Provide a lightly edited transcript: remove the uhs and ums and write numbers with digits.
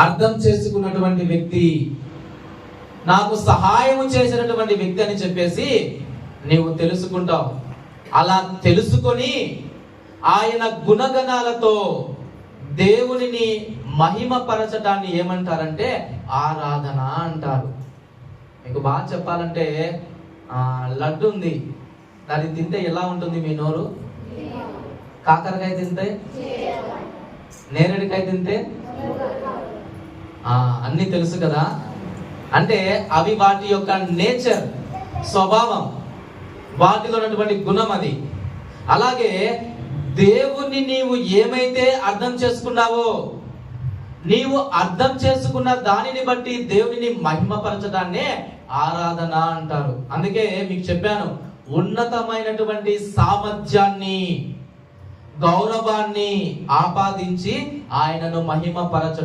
అర్థం చేసుకున్నటువంటి వ్యక్తి, నాకు సహాయం చేసినటువంటి వ్యక్తి అని చెప్పేసి నీవు తెలుసుకుంటావు. అలా తెలుసుకొని ఆయన గుణగణాలతో దేవునిని మహిమపరచడాన్ని ఏమంటారంటే ఆరాధన అంటారు. మీకు బాగా చెప్పాలంటే లడ్డు ఉంది, దాన్ని తింటే ఎలా ఉంటుంది మీ నోరు? కాకరకాయ తింటే, నేరేడుకాయ తింటే అన్ని తెలుసు కదా. అంటే అవి వాటి యొక్క నేచర్, స్వభావం, వాటిలో ఉన్నటువంటి గుణం అది. అలాగే దేవుణ్ణి నీవు ఏమైతే అర్థం చేసుకున్నావో, నీవు అర్థం చేసుకున్న దానిని బట్టి దేవునిని మహిమపరచడాన్నే ఆరాధన అంటారు. అందుకే మీకు చెప్పాను, ఉన్నతమైనటువంటి సామర్థ్యాన్ని, గౌరవాన్ని ఆపాదించి ఆయనను మహిమపరచడం.